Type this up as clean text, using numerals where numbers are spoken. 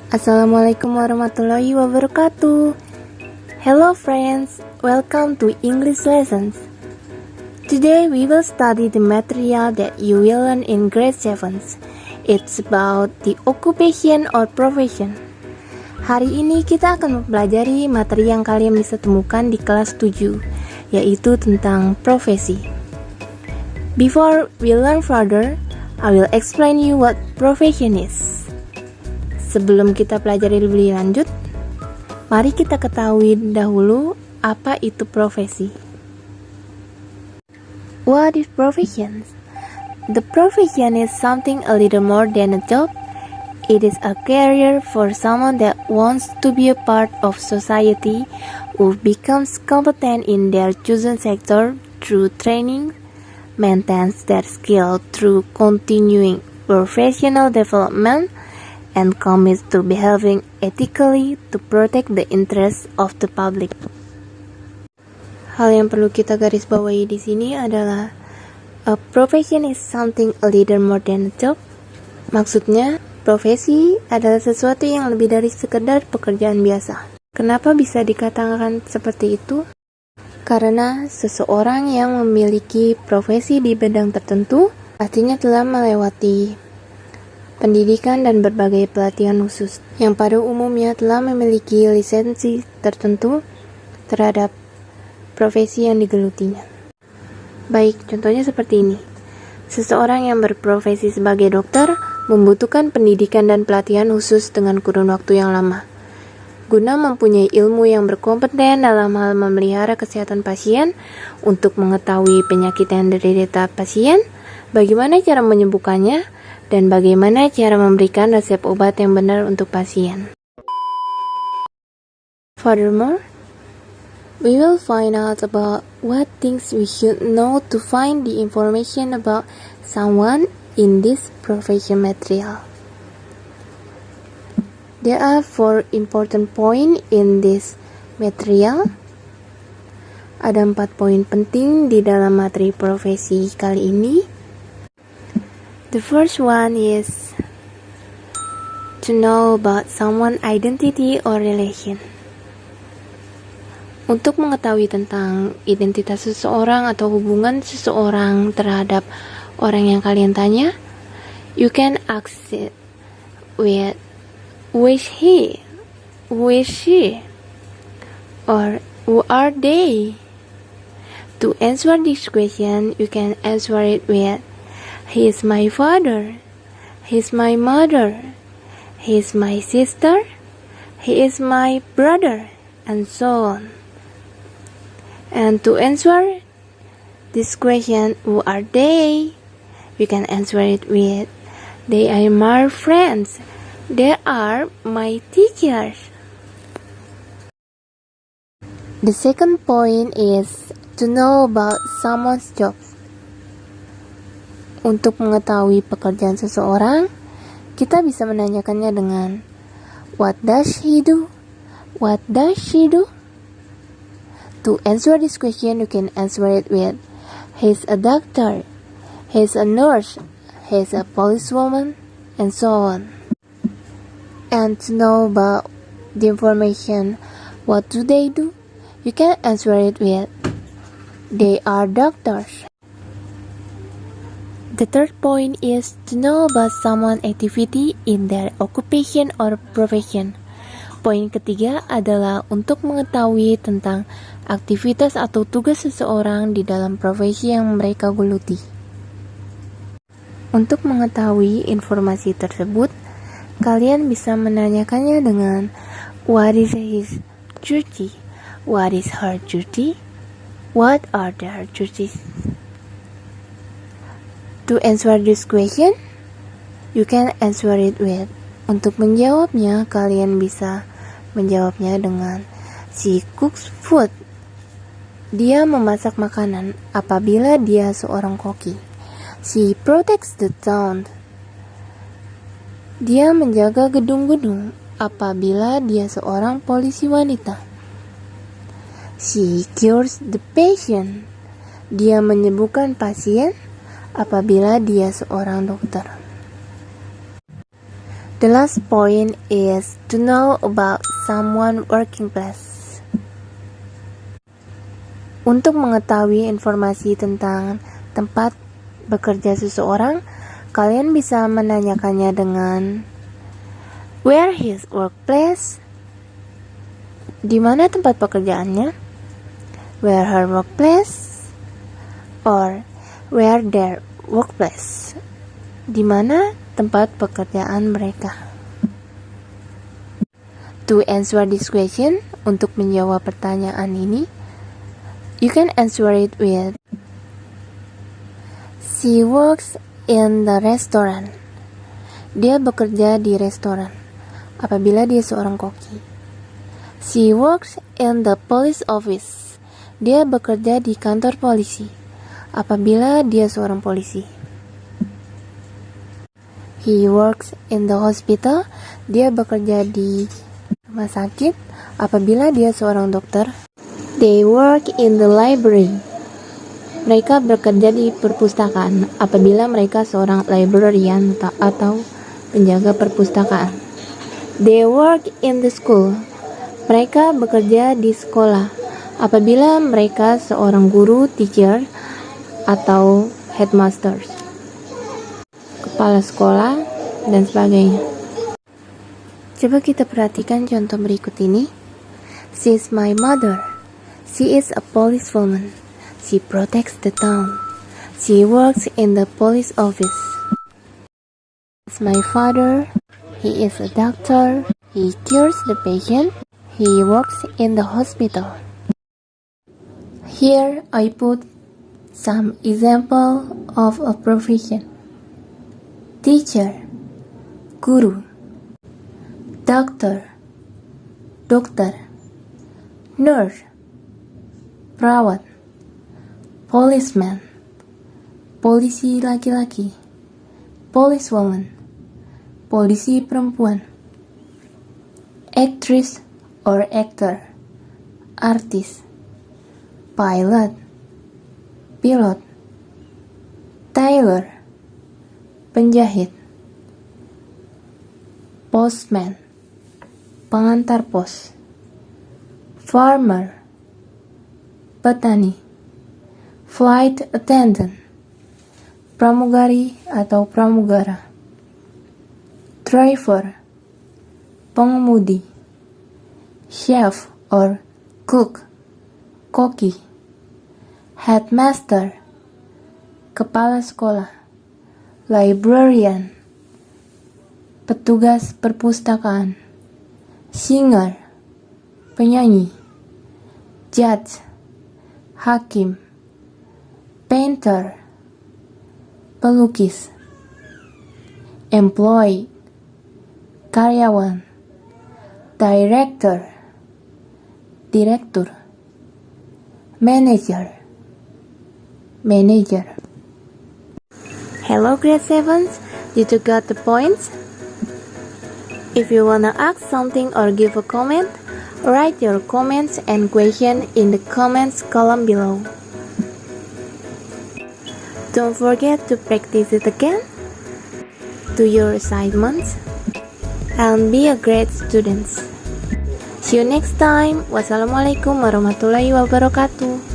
Assalamualaikum warahmatullahi wabarakatuh. Hello friends, welcome to English lessons. Today we will study the material that you will learn in grade 7. It's about the occupation or profession. Hari ini kita akan mempelajari materi yang kalian bisa temukan di kelas 7, yaitu tentang profesi. Before we learn further, I will explain you what profession is. Sebelum kita pelajari lebih lanjut, mari kita ketahui dahulu apa itu profesi. What is profession? The profession is something a little more than a job. It is a career for someone that wants to be a part of society, who becomes competent in their chosen sector through training, maintains their skill through continuing professional development, and commits to behaving ethically to protect the interests of the public. Hal yang perlu kita garis bawahi di sini adalah a profession is something a little more than a job. Maksudnya, profesi adalah sesuatu yang lebih dari sekedar pekerjaan biasa. Kenapa bisa dikatakan seperti itu? Karena seseorang yang memiliki profesi di bidang tertentu pastinya telah melewati pendidikan dan berbagai pelatihan khusus yang pada umumnya telah memiliki lisensi tertentu terhadap profesi yang digelutinya. Baik, contohnya seperti ini. Seseorang yang berprofesi sebagai dokter membutuhkan pendidikan dan pelatihan khusus dengan kurun waktu yang lama, guna mempunyai ilmu yang berkompeten dalam hal memelihara kesehatan pasien, untuk mengetahui penyakit yang diderita pasien, bagaimana cara menyembuhkannya, dan bagaimana cara memberikan resep obat yang benar untuk pasien. Furthermore, we will find out about what things we should know to find the information about someone in this profession material. There are 4 important points in this material. Ada 4 poin penting di dalam materi profesi kali ini. The first one is to know about someone's identity or relation. Untuk mengetahui tentang identitas seseorang atau hubungan seseorang terhadap orang yang kalian tanya, you can ask it with who is he, who is she, or who are they. To answer this question, you can answer it with he is my father, he is my mother, he is my sister, he is my brother, and so on. And to answer this question, who are they? You can answer it with they are my friends, they are my teachers. The second point is to know about someone's job. Untuk mengetahui pekerjaan seseorang, kita bisa menanyakannya dengan what does he do? What does she do? To answer this question, you can answer it with he's a doctor, he's a nurse, he's a policewoman, and so on. And to know about the information, what do they do? You can answer it with they are doctors. The third point is to know about someone's activity in their occupation or profession. Poin ketiga adalah untuk mengetahui tentang aktivitas atau tugas seseorang di dalam profesi yang mereka geluti. Untuk mengetahui informasi tersebut, kalian bisa menanyakannya dengan what is his duty, what is her duty, what are their duties. To answer this question, you can answer it with. Untuk menjawabnya, kalian bisa menjawabnya dengan she cooks food. Dia memasak makanan apabila dia seorang koki. She protects the town. Dia menjaga gedung-gedung apabila dia seorang polisi wanita. She cures the patient. Dia menyembuhkan pasien apabila dia seorang dokter. The last point is to know about someone's working place. Untuk mengetahui informasi tentang tempat bekerja seseorang, kalian bisa menanyakannya dengan where his workplace? Di mana tempat pekerjaannya? Where her workplace? Or where their workplace? Di mana tempat pekerjaan mereka? To answer this question, untuk menjawab pertanyaan ini, you can answer it with she works in the restaurant. Dia bekerja di restoran apabila dia seorang koki. She works in the police office. Dia bekerja di kantor polisi apabila dia seorang polisi. He works in the hospital. Dia bekerja di rumah sakit apabila dia seorang dokter. They work in the library. Mereka bekerja di perpustakaan apabila mereka seorang librarian atau penjaga perpustakaan. They work in the school. Mereka bekerja di sekolah apabila mereka seorang guru, teacher, atau headmasters, kepala sekolah, dan sebagainya. Coba kita perhatikan contoh berikut ini. She is my mother. She is a policewoman. She protects the town. She works in the police office. It's my father. He is a doctor. He cures the patient. He works in the hospital. Here I put some example of a profession. Teacher, guru. Doctor, dokter. Nurse, perawat. Policeman, polisi laki-laki. Policewoman, polisi perempuan. Actress or actor, artis. Pilot, pilot. Tailor, penjahit. Postman, pengantar pos. Farmer, petani. Flight attendant, pramugari atau pramugara. Driver, pengemudi. Chef or cook, koki. Headmaster, kepala sekolah. Librarian, petugas perpustakaan. Singer, penyanyi. Judge, hakim. Painter, pelukis. Employee, karyawan. Director, direktur. Manager, manager. Hello grade 7s, did you got the points? If you wanna ask something or give a comment, write your comments and question in the comments column below. Don't forget to practice it again, do your assignments, and be a great student. See you next time. Wassalamualaikum warahmatullahi wabarakatuh.